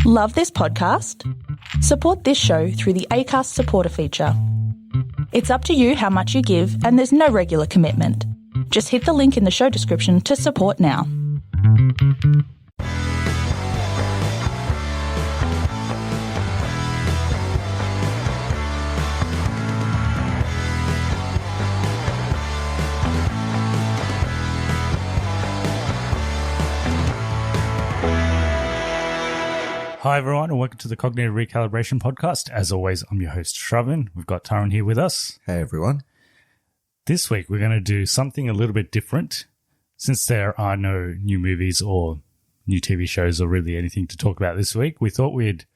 Love this podcast? Support this show through the Acast supporter feature. It's up to you how much you give, and there's no regular commitment. Just hit the link in the show description to support now. Hi everyone and welcome to the Cognitive Recalibration Podcast. As always, I'm your host Shravan. We've got Tarun here with us. Hey everyone. This week we're going to do something a little bit different. Since there are no new movies or new TV shows or really anything to talk about this week, we thought we'd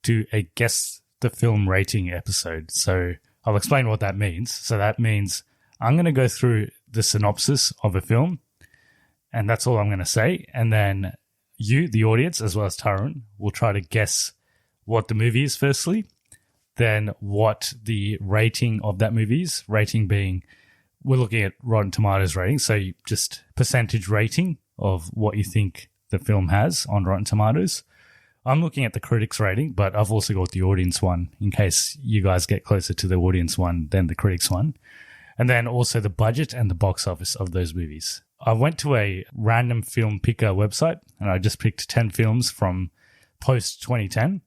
do a Guess the Film rating episode. So I'll explain what that means. So that means I'm going to go through the synopsis of a film and that's all I'm going to say. And then you, the audience, as well as Tarun, will try to guess what the movie is firstly, then what the rating of that movie is. Rating being, we're looking at Rotten Tomatoes rating, so just percentage rating of what you think the film has on Rotten Tomatoes. I'm looking at the critics rating, but I've also got the audience one in case you guys get closer to the audience one than the critics one. And then also the budget and the box office of those movies. I went to a random film picker website and I just picked 10 films from post 2010.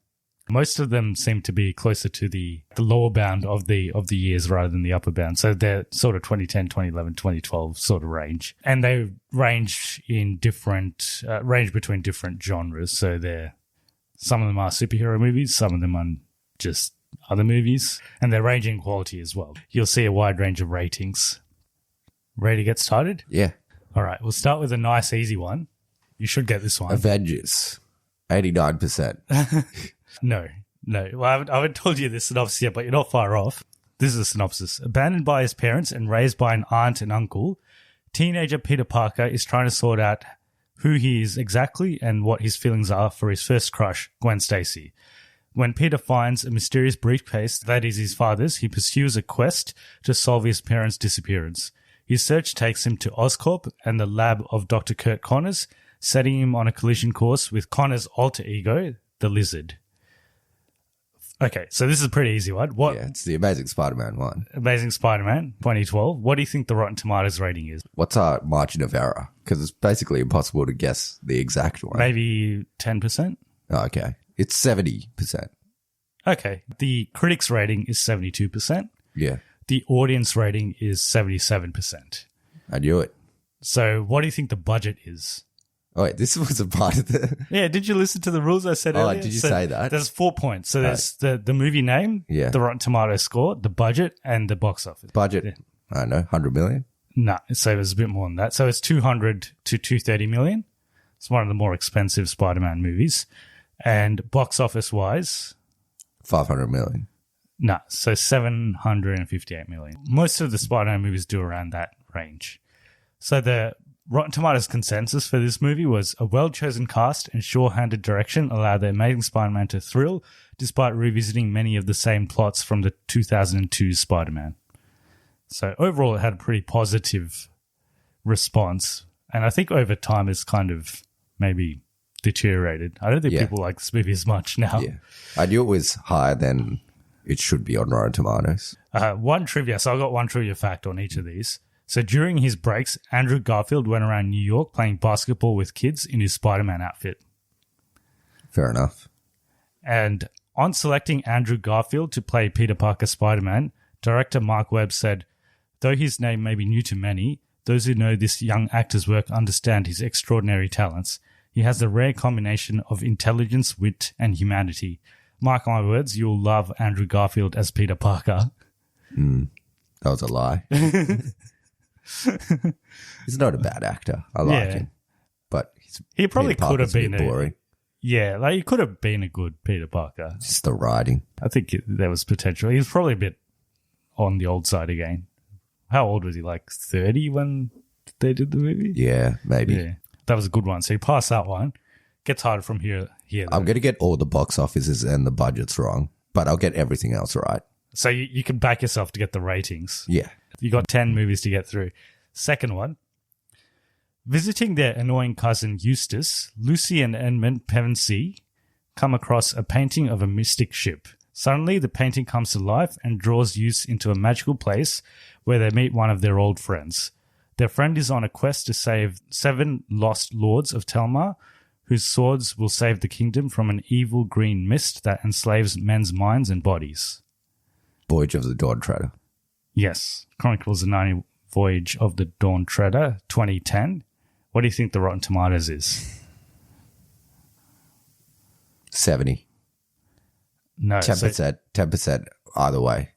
Most of them seem to be closer to the lower bound of the years rather than the upper bound. So they're sort of 2010, 2011, 2012 sort of range. And they range in different, range between different genres. So some of them are superhero movies, some of them are just other movies, and they're ranging in quality as well. You'll see a wide range of ratings. Ready to get started? Yeah. All right, we'll start with a nice, easy one. You should get this one. Avengers, 89%. No. Well, I haven't told you the synopsis yet, but you're not far off. This is a synopsis. Abandoned by his parents and raised by an aunt and uncle, teenager Peter Parker is trying to sort out who he is exactly and what his feelings are for his first crush, Gwen Stacy. When Peter finds a mysterious briefcase that is his father's, he pursues a quest to solve his parents' disappearance. His search takes him to Oscorp and the lab of Dr. Kurt Connors, setting him on a collision course with Connor's alter ego, the Lizard. Okay, so this is a pretty easy one. Yeah, it's the Amazing Spider-Man one. Amazing Spider-Man 2012. What do you think the Rotten Tomatoes rating is? What's our margin of error? Because it's basically impossible to guess the exact one. Maybe 10%? Oh, okay. It's 70%. Okay. The critics rating is 72%. Yeah. The audience rating is 77%. I knew it. So what do you think the budget is? Oh, wait, this was a part of the... Yeah, did you listen to the rules I said earlier? Oh, did you say that? There's 4 points. So there's the movie name, yeah, the Rotten Tomatoes score, the budget, and the box office. Budget, yeah. I don't know, 100 million? No, so there's a bit more than that. So it's 200 to 230 million. It's one of the more expensive Spider-Man movies. And box office-wise... 500 million. No, so 758 million. Most of the Spider-Man movies do around that range. So the Rotten Tomatoes consensus for this movie was a well-chosen cast and sure-handed direction allowed the Amazing Spider-Man to thrill despite revisiting many of the same plots from the 2002 Spider-Man. So overall, it had a pretty positive response. And I think over time it's kind of maybe deteriorated. I don't think people like this movie as much now. Yeah, I knew it was higher than it should be on Rotten Tomatoes. One trivia. So I got one trivia fact on each of these. So during his breaks, Andrew Garfield went around New York playing basketball with kids in his Spider-Man outfit. Fair enough. And on selecting Andrew Garfield to play Peter Parker Spider-Man, director Mark Webb said, though his name may be new to many, those who know this young actor's work understand his extraordinary talents. He has the rare combination of intelligence, wit, and humanity. Mark my words, you'll love Andrew Garfield as Peter Parker. That was a lie. He's not a bad actor. I like him. But he probably could have been boring. Like he could have been a good Peter Parker. Just the writing. I think there was potential. He was probably a bit on the old side again. How old was he? Like 30 when they did the movie? Yeah, maybe. Yeah. That was a good one. So you pass that one. Gets harder from here. I'm going to get all the box offices and the budgets wrong, but I'll get everything else right. So you can back yourself to get the ratings. Yeah. You got 10 movies to get through. Second one. Visiting their annoying cousin Eustace, Lucy and Edmund Pevensey come across a painting of a mystic ship. Suddenly, the painting comes to life and draws youth into a magical place where they meet one of their old friends. Their friend is on a quest to save 7 lost lords of Telmar, whose swords will save the kingdom from an evil green mist that enslaves men's minds and bodies. Voyage of the Dawn Treader. Yes. Chronicles of Narnia Voyage of the Dawn Treader, 2010. What do you think the Rotten Tomatoes is? 70. No. 10%. 10% either way.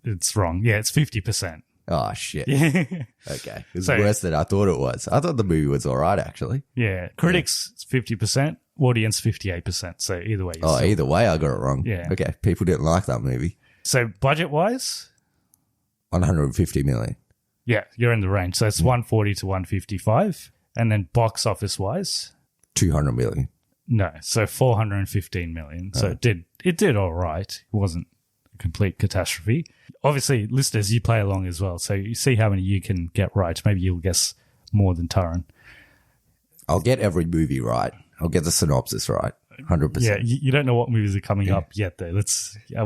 It's wrong. Yeah, it's 50%. Oh, shit. Yeah. Okay. It's worse than I thought it was. I thought the movie was all right, actually. Yeah. Critics, it's 50%. Audience, 58%. So either way. Either way, I got it wrong. Yeah. Okay. People didn't like that movie. So budget-wise? 150 million. Yeah, you're in the range. So it's 140 to 155. And then box office-wise? 200 million. No. So 415 million. So it did all right. It wasn't a complete catastrophe. Obviously, listeners, you play along as well. So you see how many you can get right. Maybe you'll guess more than Tarun. I'll get every movie right. I'll get the synopsis right. 100%. Yeah, you don't know what movies are coming up yet, though. I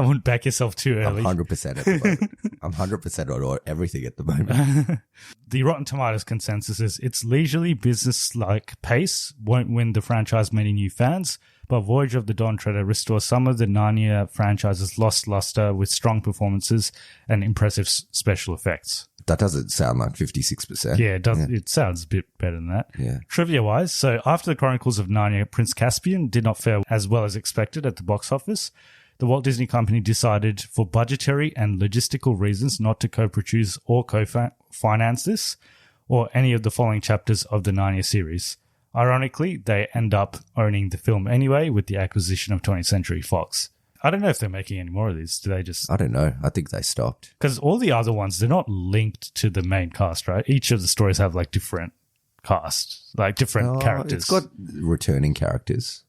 wouldn't back yourself too early. I'm 100% at the moment. I'm 100% on everything at the moment. The Rotten Tomatoes consensus is its leisurely business-like pace won't win the franchise many new fans, but Voyage of the Dawn Treader restores some of the Narnia franchise's lost luster with strong performances and impressive special effects. That doesn't sound like 56%. Yeah, it does. Yeah. It sounds a bit better than that. Yeah. Trivia-wise, so after the Chronicles of Narnia, Prince Caspian did not fare as well as expected at the box office. The Walt Disney Company decided for budgetary and logistical reasons not to co-produce or co-finance this or any of the following chapters of the Narnia series. Ironically, they end up owning the film anyway with the acquisition of 20th Century Fox. I don't know if they're making any more of these. Do they just... I don't know. I think they stopped. Because all the other ones, they're not linked to the main cast, right? Each of the stories have like different casts, like different characters. It's got returning characters.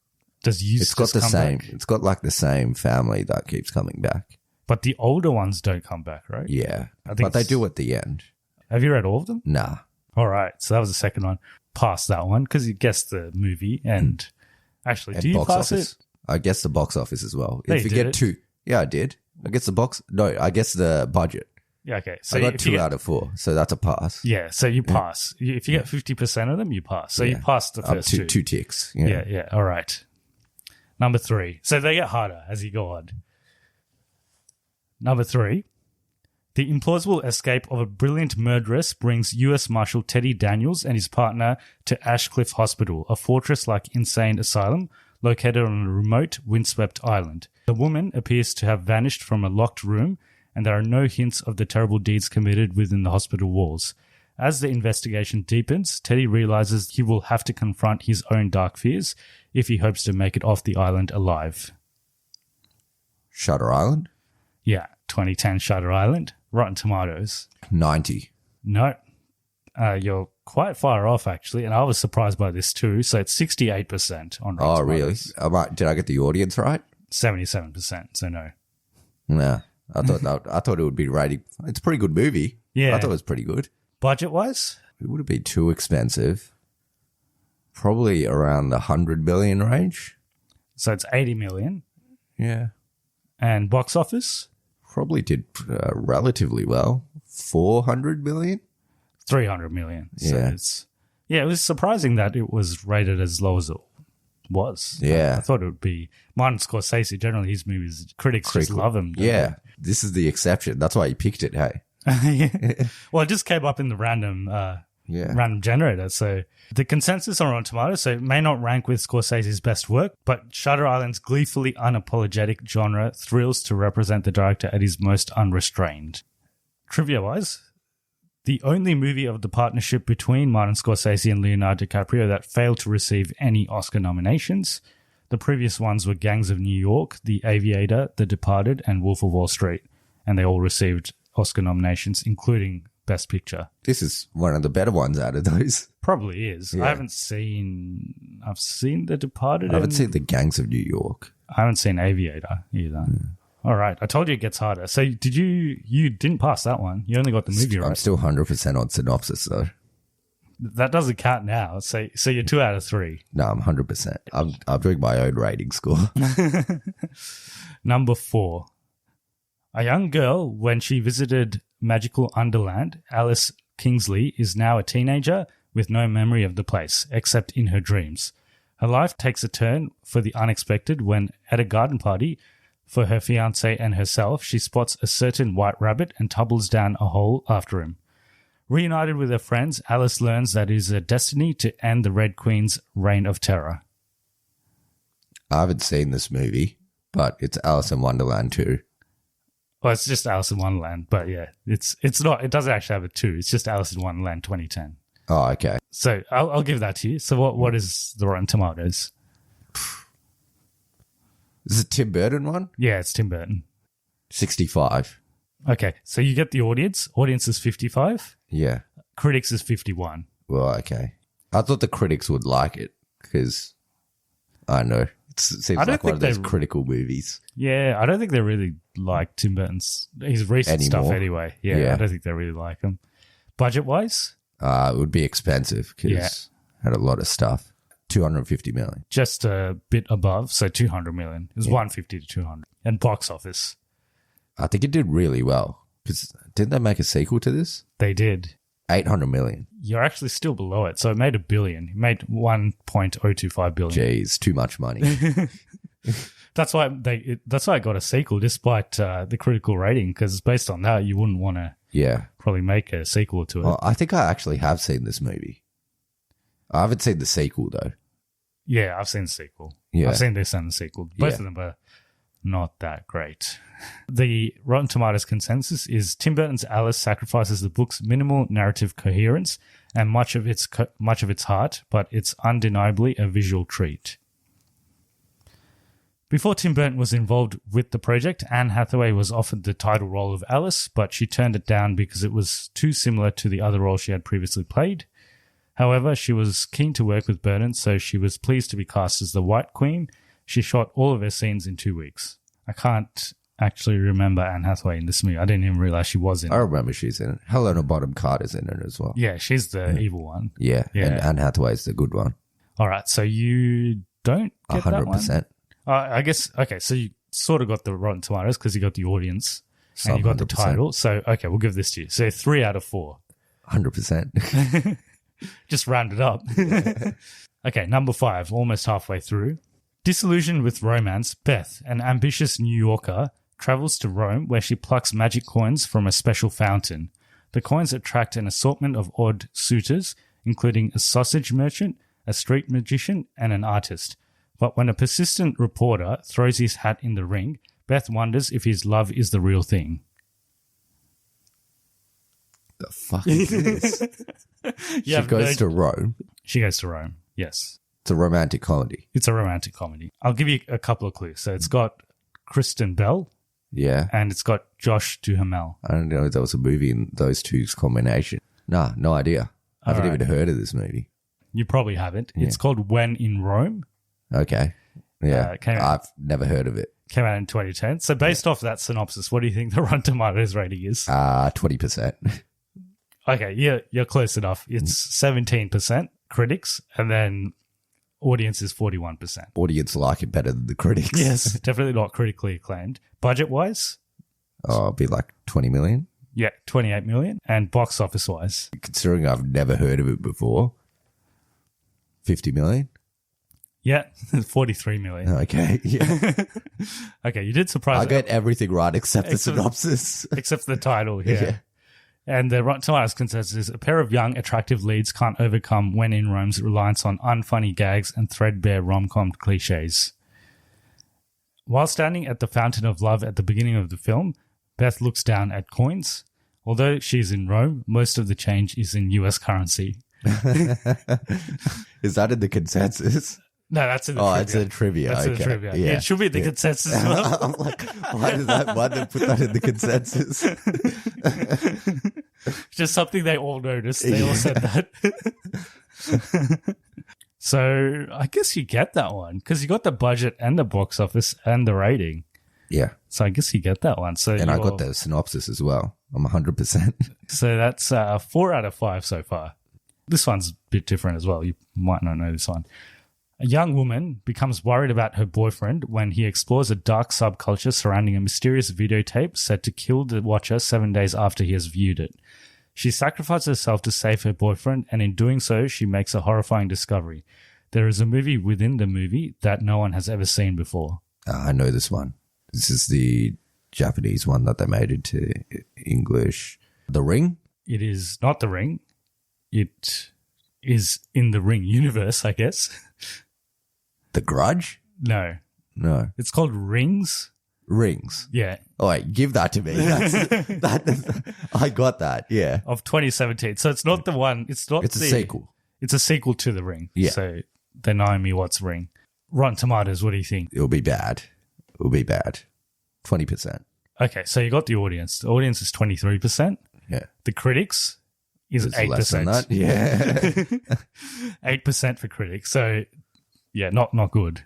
Does Eustace It's got the come same. back? It's got like the same family that keeps coming back. But the older ones don't come back, right? Yeah. I think But they do at the end. Have you read all of them? Nah. All right. So that was the second one. Pass that one because you guessed the movie. And actually, And do you box pass office. it? I guess the box office as well. No, If you you get did it. 2. Yeah, I did. I guess the box. No, I guess the budget. Yeah, okay. So I got if you 2 get- out of 4. So that's a pass. Yeah, so you pass. If you get 50% of them, you pass. So you Yeah. passed the Up first to two. 2 ticks. Yeah. All right. Number 3. So they get harder as you go on. Number 3. The implausible escape of a brilliant murderess brings U.S. Marshal Teddy Daniels and his partner to Ashcliff Hospital, a fortress-like insane asylum located on a remote, windswept island. The woman appears to have vanished from a locked room, and there are no hints of the terrible deeds committed within the hospital walls. As the investigation deepens, Teddy realizes he will have to confront his own dark fears if he hopes to make it off the island alive. Shutter Island? Yeah, 2010 Shutter Island. Rotten Tomatoes. 90. No, you're quite far off, actually, and I was surprised by this too. So it's 68% on Rotten Oh, really? Tomatoes. Did I get the audience right? 77%, so no. Nah. I thought it would be rated. It's a pretty good movie. Yeah. I thought it was pretty good. Budget-wise? It would have been too expensive. Probably around the 100 million range. So it's 80 million. Yeah. And box office? Probably did relatively well. 400 million? 300 million. So Yeah. it was surprising that it was rated as low as it was. Yeah. I thought it would be. Martin Scorsese, generally his movies, critics just love him. don't Yeah. This is the exception. That's why you picked it, hey? they? Yeah. Well, it just came up in the random generator. So the consensus on Rotten Tomatoes, so it may not rank with Scorsese's best work, but Shutter Island's gleefully unapologetic genre thrills to represent the director at his most unrestrained. Trivia-wise, the only movie of the partnership between Martin Scorsese and Leonardo DiCaprio that failed to receive any Oscar nominations. The previous ones were Gangs of New York, The Aviator, The Departed, and Wolf of Wall Street, and they all received Oscar nominations, including Best Picture. This is one of the better ones out of those. Probably is. Yeah. I've seen The Departed. I haven't seen The Gangs of New York. I haven't seen Aviator either. All right. I told you it gets harder. So did you didn't pass that one. You only got the movie right. I'm still 100% on synopsis, though. That doesn't count now. So you're 2 out of 3. No, I'm 100%. I'm doing my own rating score. Number 4. A young girl, when she visited Magical Underland, Alice Kingsley, is now a teenager with no memory of the place, except in her dreams. Her life takes a turn for the unexpected when, at a garden party for her fiancé and herself, she spots a certain white rabbit and tumbles down a hole after him. Reunited with her friends, Alice learns that it is her destiny to end the Red Queen's reign of terror. I haven't seen this movie, but it's Alice in Wonderland 2. Well, it's just Alice in Wonderland, but yeah, it's not. It doesn't actually have a 2. It's just Alice in Wonderland 2010. Oh, okay. So I'll give that to you. So what is the Rotten Tomatoes? Is it Tim Burton one? Yeah, it's Tim Burton. 65. Okay, so you get the audience. Audience is 55. Yeah. Critics is 51. Well, okay. I thought the critics would like it because, I don't know, it seems like one of those critical movies. Yeah, I don't think they really like Tim Burton's his recent stuff anyway. Yeah, I don't think they really like him. Budget-wise? It would be expensive because it had a lot of stuff. 250 million. Just a bit above, so 200 million. It was 150 to 200. And box office? I think it did really well because didn't they make a sequel to this? They did. 800 million. You're actually still below it. So it made $1 billion. It made 1.025 billion. Jeez, too much money. That's why it got a sequel despite the critical rating, because based on that, you wouldn't want to probably make a sequel to it. Well, I think I actually have seen this movie. I haven't seen the sequel, though. Yeah, I've seen the sequel. Yeah. I've seen this and the sequel. Both of them are not that great. The Rotten Tomatoes consensus is Tim Burton's Alice sacrifices the book's minimal narrative coherence and much of its heart, but it's undeniably a visual treat. Before Tim Burton was involved with the project, Anne Hathaway was offered the title role of Alice, but she turned it down because it was too similar to the other role she had previously played. However, she was keen to work with Burton, so she was pleased to be cast as the White Queen. She shot all of her scenes in 2 weeks. I can't actually remember Anne Hathaway in this movie. I didn't even realize she was in it. I remember she's in it. Helena Bonham Carter's in it as well. Yeah, she's the evil one. Yeah, and Anne Hathaway's the good one. All right, so you don't get 100%. That one? I guess, okay, so you sort of got the Rotten Tomatoes because you got the audience and you got the title. So, okay, we'll give this to you. So 3 out of 4. 100%. Just round it up. Okay, number 5, almost halfway through. Disillusioned with romance, Beth, an ambitious New Yorker, travels to Rome where she plucks magic coins from a special fountain. The coins attract an assortment of odd suitors, including a sausage merchant, a street magician, and an artist. But when a persistent reporter throws his hat in the ring, Beth wonders if his love is the real thing. The fuck is this? She goes to Rome. She goes to Rome, yes. It's a romantic comedy. It's a romantic comedy. I'll give you a couple of clues. So it's got Kristen Bell. Yeah. And it's got Josh Duhamel. I don't know if there was a movie in those two's combination. Nah, no idea. I haven't even heard of this movie. You probably haven't. Yeah. It's called When in Rome. Okay. Yeah. I've never heard of it. Came out in 2010. So based off that synopsis, what do you think the Rotten Tomatoes rating is? 20%. Okay, you're close enough. It's 17% critics, and then audience is 41%. Audience like it better than the critics. Yes, definitely not critically acclaimed. Budget-wise? Oh, it'd be like 20 million? Yeah, 28 million. And box office-wise? Considering I've never heard of it before, 50 million? Yeah, 43 million. Okay, yeah. Okay, you did surprise me. I get everything right except the synopsis. Except for the title, yeah. And the Rotten Tomatoes consensus is a pair of young, attractive leads can't overcome When in Rome's reliance on unfunny gags and threadbare rom-com cliches. While standing at the Fountain of Love at the beginning of the film, Beth looks down at coins. Although she's in Rome, most of the change is in US currency. Is that in the consensus? No, that's in the trivia. It's in trivia. That's in the trivia. Yeah, it should be in the consensus as well. I'm like, why did they put that in the consensus? Just something they all noticed. They all said that. So I guess you get that one because you got the budget and the box office and the rating. Yeah. So I guess you get that one. So and I got the synopsis as well. I'm 100%. So that's 4 out of 5 so far. This one's a bit different as well. You might not know this one. A young woman becomes worried about her boyfriend when he explores a dark subculture surrounding a mysterious videotape set to kill the watcher 7 days after he has viewed it. She sacrifices herself to save her boyfriend, and in doing so, she makes a horrifying discovery. There is a movie within the movie that no one has ever seen before. I know this one. This is the Japanese one that they made into English. The Ring? It is not The Ring. It is in the Ring universe, I guess. The Grudge? No. It's called Rings. Rings. Yeah. Oh, wait, give that to me. I got that. Yeah. Of 2017. So it's not the one. It's a sequel. It's a sequel to The Ring. Yeah. So they know me what's Ring. Rotten Tomatoes, what do you think? It'll be bad. 20%. Okay, so you got the audience. The audience is 23%. Yeah. The critics is It's 8%. less than that. Yeah. 8% for critics. So, yeah, not good.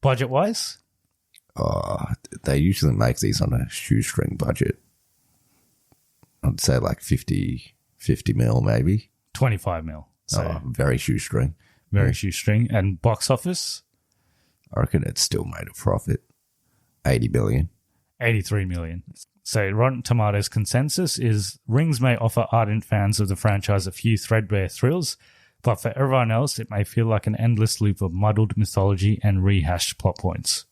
Budget-wise? Oh, they usually make these on a shoestring budget. I'd say like 50 mil maybe. 25 mil. So very shoestring. Very shoestring. And box office? I reckon it's still made a profit. 80 billion. 83 million. So Rotten Tomatoes consensus is Rings may offer ardent fans of the franchise a few threadbare thrills, but for everyone else, it may feel like an endless loop of muddled mythology and rehashed plot points.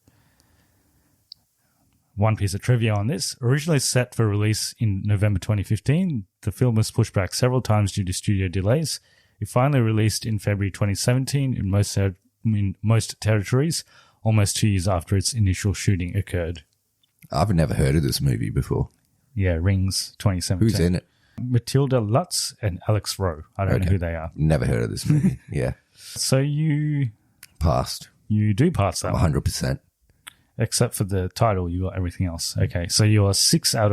One piece of trivia on this. Originally set for release in November 2015, the film was pushed back several times due to studio delays. It finally released in February 2017 in most territories, almost 2 years after its initial shooting occurred. I've never heard of this movie before. Yeah, Rings 2017. Who's in it? Matilda Lutz and Alex Rowe. I don't know who they are. Never heard of this movie. Yeah. So you Passed. You do pass that 100%. one. Except for the title, you got everything else. Okay, so you're 5 out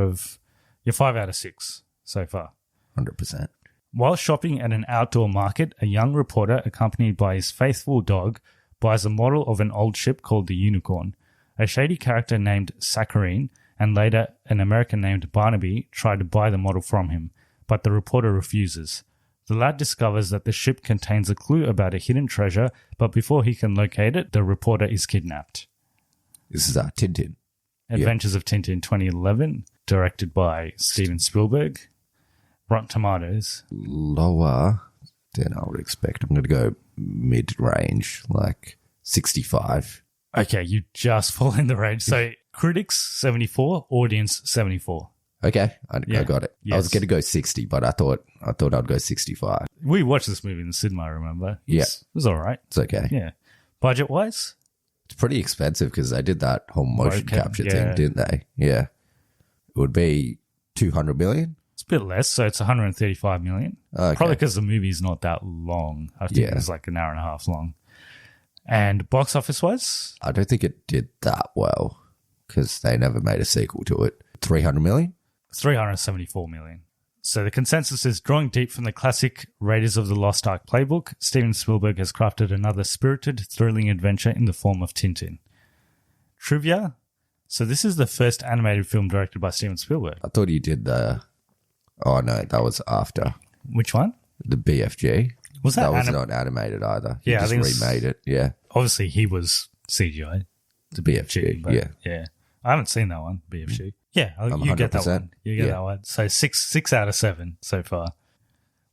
of 6 so far. 100%. While shopping at an outdoor market, a young reporter accompanied by his faithful dog buys a model of an old ship called the Unicorn. A shady character named Saccharine and later an American named Barnaby try to buy the model from him, but the reporter refuses. The lad discovers that the ship contains a clue about a hidden treasure, but before he can locate it, the reporter is kidnapped. This is Tintin. Adventures of Tintin 2011, directed by Steven Spielberg. Rotten Tomatoes. Lower than I would expect. I'm going to go mid-range, like 65. Okay, you just fall in the range. So critics 74, audience 74. Okay, I got it. Yes. I was going to go 60, but I thought I'd go 65. We watched this movie in the cinema, I remember. Yeah. It was all right. It's okay. Yeah. Budget-wise? It's pretty expensive because they did that whole motion capture thing, didn't they? Yeah. It would be 200 million? It's a bit less, so it's 135 million. Okay. Probably because the movie's not that long. I think it was like an hour and a half long. And box office-wise? I don't think it did that well because they never made a sequel to it. 300 million? 374 million. So the consensus is drawing deep from the classic Raiders of the Lost Ark playbook, Steven Spielberg has crafted another spirited, thrilling adventure in the form of Tintin. Trivia. So this is the first animated film directed by Steven Spielberg. I thought he did the... Oh, no, that was after. Which one? The BFG. Was that was not animated either. He I just think remade it. Yeah. Obviously, he was CGI. The BFG, but yeah. I haven't seen that one, BFG. Yeah, you get that one. You get that one. So 6 out of 7 so far.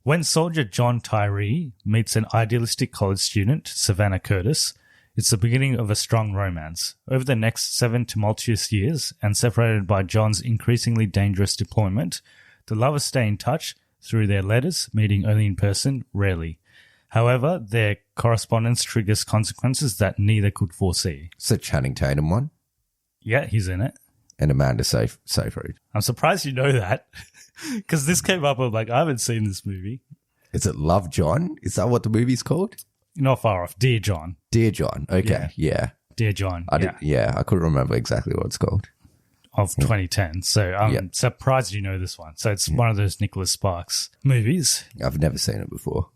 When soldier John Tyree meets an idealistic college student, Savannah Curtis, it's the beginning of a strong romance. Over the next 7 tumultuous years, and separated by John's increasingly dangerous deployment, the lovers stay in touch through their letters, meeting only in person, rarely. However, their correspondence triggers consequences that neither could foresee. It's a Channing Tatum one. Yeah, he's in it. And Amanda Seyfried. I'm surprised you know that, because this came up. I'm like, I haven't seen this movie. Is it Love John? Is that what the movie's called? Not far off. Dear John. Dear John. Okay, yeah. Dear John. I couldn't remember exactly what it's called. Of 2010. So I'm surprised you know this one. So it's one of those Nicholas Sparks movies. I've never seen it before.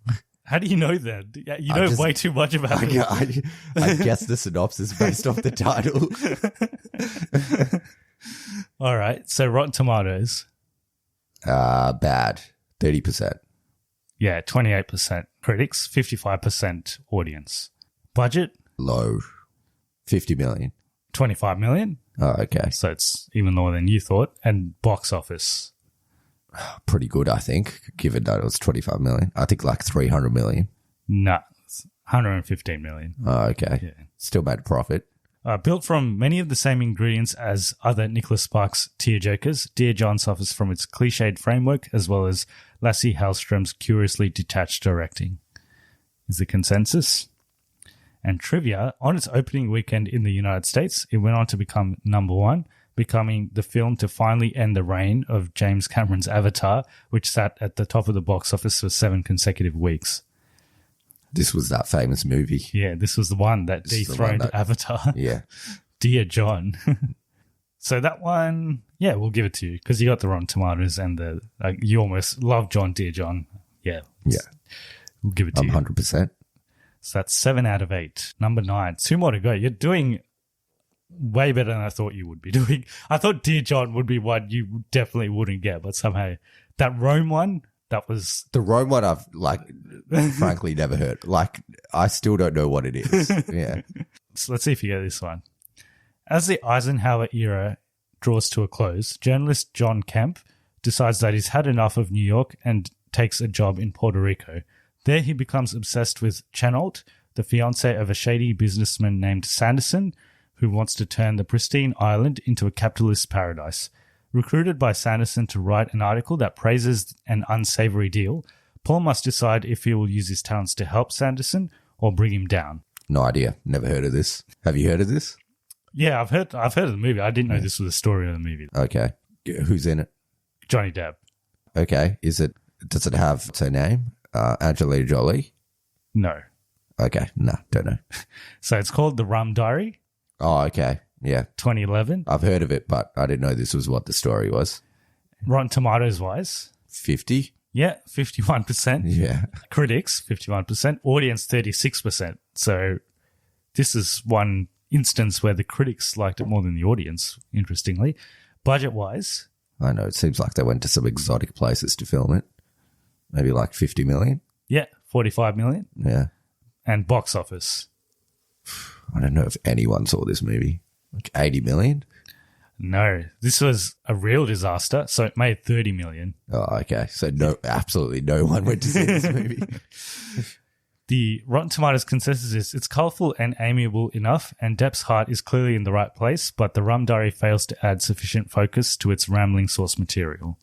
How do you know that? You know way too much about it. I guess the synopsis based off the title. All right. So Rotten Tomatoes. Bad. 30%. Yeah, 28% critics, 55% audience. Budget, Low. 50 million. 25 million. Oh, okay. So it's even lower than you thought. And box office, Pretty good, I think, given that it was 25 million. I think like 300 million. nah, 115 million. Oh, okay. Yeah. Still made a profit. Built from many of the same ingredients as other Nicholas Sparks tearjerkers, Dear John suffers from its cliched framework as well as Lasse Hallström's curiously detached directing. Is the consensus? And trivia, on its opening weekend in the United States, it went on to become number one, becoming the film to finally end the reign of James Cameron's Avatar, which sat at the top of the box office for 7 consecutive weeks. This was that famous movie. Yeah, this was the one that This is the dethroned one that- Avatar. Yeah. Dear John. So that one, yeah, we'll give it to you because you got the Rotten Tomatoes and you almost love John, Dear John. Yeah. Yeah. We'll give it to I'm you. 100%. So that's 7 out of 8. Number 9. 2 more to go. You're doing way better than I thought you would be doing. I thought Dear John would be one you definitely wouldn't get, but somehow that Rome one, that was... The Rome one I've, frankly never heard. I still don't know what it is. Yeah. So let's see if you get this one. As the Eisenhower era draws to a close, journalist John Kemp decides that he's had enough of New York and takes a job in Puerto Rico. There he becomes obsessed with Chenault, the fiancée of a shady businessman named Sanderson, who wants to turn the pristine island into a capitalist paradise. Recruited by Sanderson to write an article that praises an unsavory deal, Paul must decide if he will use his talents to help Sanderson or bring him down. No idea. Never heard of this. Have you heard of this? Yeah, I've heard of the movie. I didn't know this was a story of the movie. Okay. Who's in it? Johnny Depp. Okay. Does it have what's her name? Angelina Jolie? No. Okay. No, don't know. So it's called The Rum Diary, Oh, okay. Yeah. 2011. I've heard of it, but I didn't know this was what the story was. Rotten Tomatoes wise, 50? yeah, 51%. Yeah. Critics, 51%. Audience, 36%. So this is one instance where the critics liked it more than the audience, interestingly. Budget wise, I know. It seems like they went to some exotic places to film it. Maybe like 50 million? yeah, 45 million. Yeah. And box office, I don't know if anyone saw this movie. Like 80 million? no. This was a real disaster, so it made 30 million. Oh, okay. So absolutely no one went to see this movie. The Rotten Tomatoes consensus is it's colourful and amiable enough, and Depp's heart is clearly in the right place, but The Rum Diary fails to add sufficient focus to its rambling source material.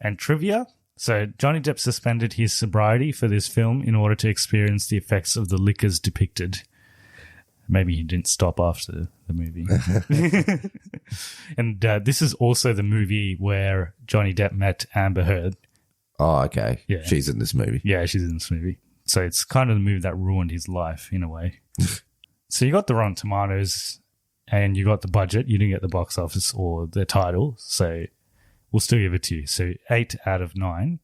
And trivia? So Johnny Depp suspended his sobriety for this film in order to experience the effects of the liquors depicted. Maybe he didn't stop after the movie. And this is also the movie where Johnny Depp met Amber Heard. Oh, okay. Yeah. She's in this movie. Yeah, she's in this movie. So it's kind of the movie that ruined his life in a way. So you got the Rotten Tomatoes and you got the budget. You didn't get the box office or the title. So we'll still give it to you. So 8 out of 9.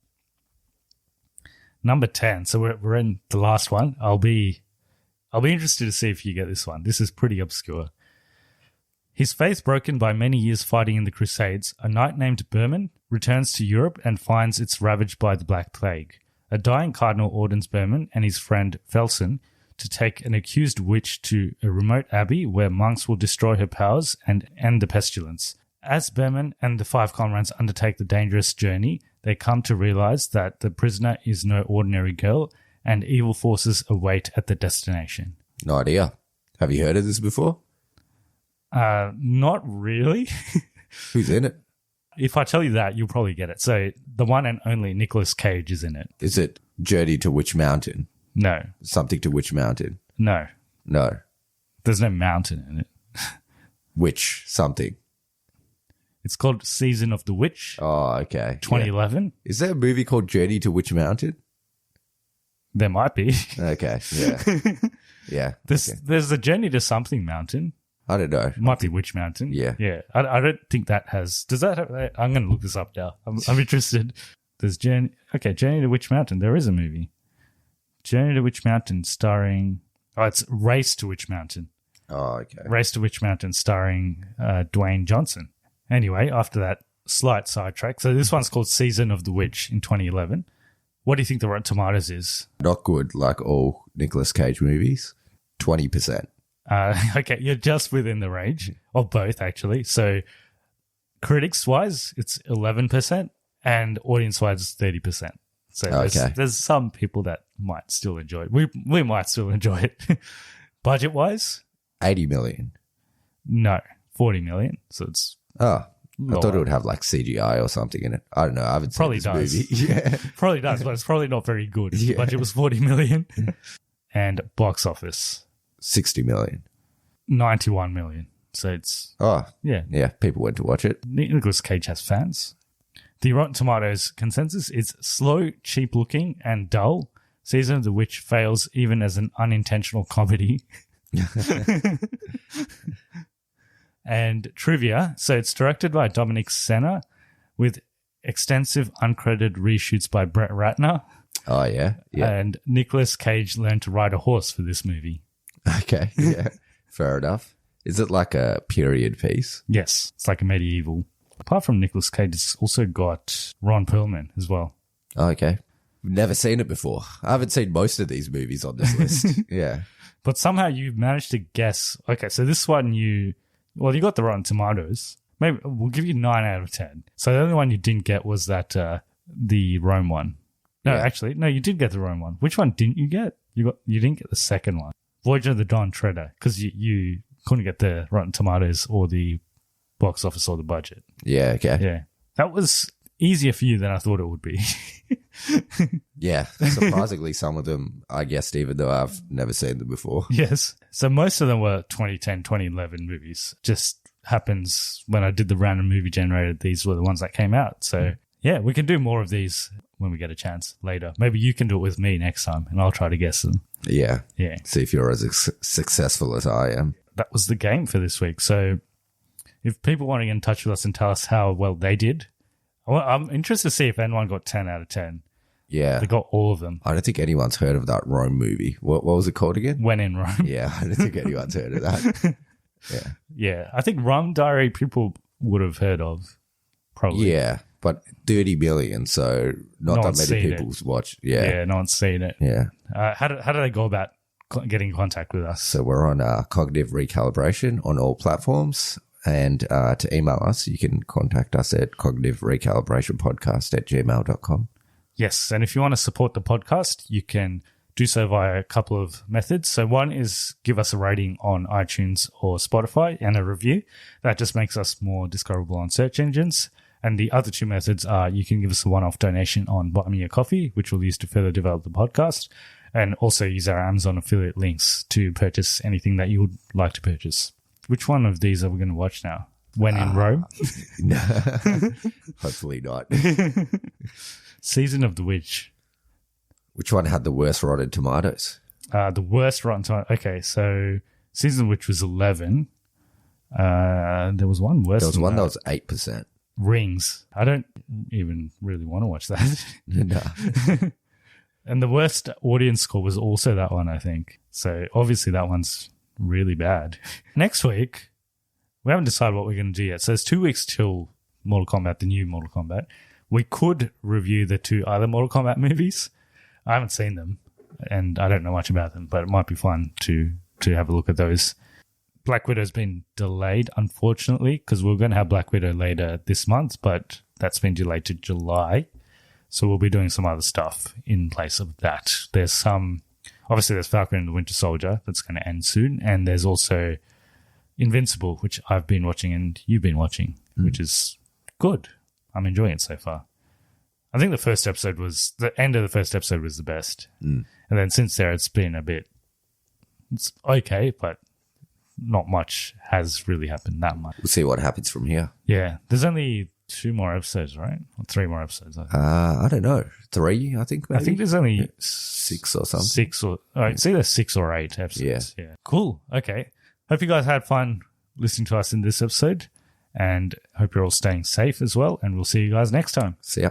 Number 10. So we're in the last one. I'll be interested to see if you get this one. This is pretty obscure. His faith broken by many years fighting in the Crusades, a knight named Berman returns to Europe and finds it's ravaged by the Black Plague. A dying cardinal orders Berman and his friend Felsen to take an accused witch to a remote abbey where monks will destroy her powers and end the pestilence. As Berman and the 5 comrades undertake the dangerous journey, they come to realize that the prisoner is no ordinary girl and evil forces await at the destination. No idea. Have you heard of this before? Not really. Who's in it? If I tell you that, you'll probably get it. So the one and only Nicolas Cage is in it. Is it Journey to Witch Mountain? No. Something to Witch Mountain? No. No. There's no mountain in it. Witch something. It's called Season of the Witch, Oh, okay. 2011. Yeah. Is there a movie called Journey to Witch Mountain? There might be. Okay. Yeah. Yeah. There's a Journey to Something Mountain. I don't know. It might be Witch Mountain. Yeah. Yeah. I don't think that has... Does that have... I'm going to look this up now. I'm interested. There's Journey... Okay, Journey to Witch Mountain. There is a movie. Journey to Witch Mountain starring... Oh, it's Race to Witch Mountain. Oh, okay. Race to Witch Mountain starring Dwayne Johnson. Anyway, after that slight sidetrack. So this one's called Season of the Witch in 2011. What do you think the Rotten Tomatoes is? Not good, like all Nicolas Cage movies. 20%. Okay, you're just within the range of both, actually. So critics-wise, it's 11%, and audience-wise, it's 30%. So there's some people that might still enjoy it. We might still enjoy it. Budget-wise? 80 million. No, 40 million. So it's I lower. thought it would have like CGI or something in it. I don't know. I haven't seen Probably this does. movie. Yeah. Probably does, but it's probably not very good. Yeah. The budget was 40 million. And box office, 60 million. 91 million. So it's, Oh, yeah. yeah. People went to watch it. Nicolas Cage has fans. The Rotten Tomatoes consensus is slow, cheap-looking, and dull. Season of the Witch fails even as an unintentional comedy. And trivia. So it's directed by Dominic Senna with extensive uncredited reshoots by Brett Ratner. Oh, yeah. Yeah. And Nicolas Cage learned to ride a horse for this movie. Okay. Yeah. Fair enough. Is it like a period piece? Yes. It's like a medieval. Apart from Nicolas Cage, it's also got Ron Perlman as well. Oh, okay. Never seen it before. I haven't seen most of these movies on this list. Yeah. But somehow you managed to guess. Okay, so this one you got the Rotten Tomatoes. Maybe we'll give you 9 out of 10. So the only one you didn't get was that the Rome one. No, Yeah. actually, no, you did get the Rome one. Which one didn't you get? You didn't get the second one, Voyage of the Dawn Treader, because you couldn't get the Rotten Tomatoes or the box office or the budget. Yeah. Okay. Yeah, that was easier for you than I thought it would be. Yeah. Surprisingly, some of them I guessed, even though I've never seen them before. Yes. So most of them were 2010, 2011 movies. Just happens when I did the random movie generator, these were the ones that came out. So yeah, we can do more of these when we get a chance later. Maybe you can do it with me next time and I'll try to guess them. Yeah. Yeah. See if you're as successful as I am. That was the game for this week. So if people want to get in touch with us and tell us how well they did, I'm interested to see if anyone got 10 out of 10. Yeah. They got all of them. I don't think anyone's heard of that Rome movie. What was it called again? When in Rome. Yeah, I don't think anyone's heard of that. Yeah. Yeah. I think Rum Diary people would have heard of, probably. Yeah, but 30 million, so not No that one's many seen people's it. watched. Yeah. Yeah, no one's seen it. Yeah. How do they go about getting in contact with us? So we're on Cognitive Recalibration on all platforms. And to email us, you can contact us at cognitiverecalibrationpodcast@gmail.com. Yes, and if you want to support the podcast, you can do so via a couple of methods. So one is give us a rating on iTunes or Spotify and a review. That just makes us more discoverable on search engines. And the other two methods are you can give us a one-off donation on Buy Me a Coffee, which we'll use to further develop the podcast, and also use our Amazon affiliate links to purchase anything that you would like to purchase. Which one of these are we going to watch now? When in Rome? No. Hopefully not. Season of the Witch. Which one had the worst Rotten Tomatoes? The worst Rotten Tomatoes. Okay, so Season of the Witch was 11. There was one worse. There was than one that was 8%. Rings. I don't even really want to watch that. No. And the worst audience score was also that one, I think. So obviously that one's really bad. Next week, we haven't decided what we're going to do yet. So it's 2 weeks till Mortal Kombat, the new Mortal Kombat. We could review the two other Mortal Kombat movies. I haven't seen them, and I don't know much about them, but it might be fun to have a look at those. Black Widow's been delayed, unfortunately, because we were going to have Black Widow later this month, but that's been delayed to July. So we'll be doing some other stuff in place of that. There's obviously there's Falcon and the Winter Soldier that's going to end soon, and there's also Invincible, which I've been watching and you've been watching, which is good. I'm enjoying it so far. I think the end of the first episode was the best. And then since there, it's been it's okay, but not much has really happened that much. We'll see what happens from here. Yeah. There's only 2 more episodes, right? Or 3 more episodes. I don't know. 3, I think, maybe? I think there's only 6 or something. 6 or... it's either 6 or 8 episodes. Yeah. Cool. Okay. Hope you guys had fun listening to us in this episode, and hope you're all staying safe as well, and we'll see you guys next time. See ya.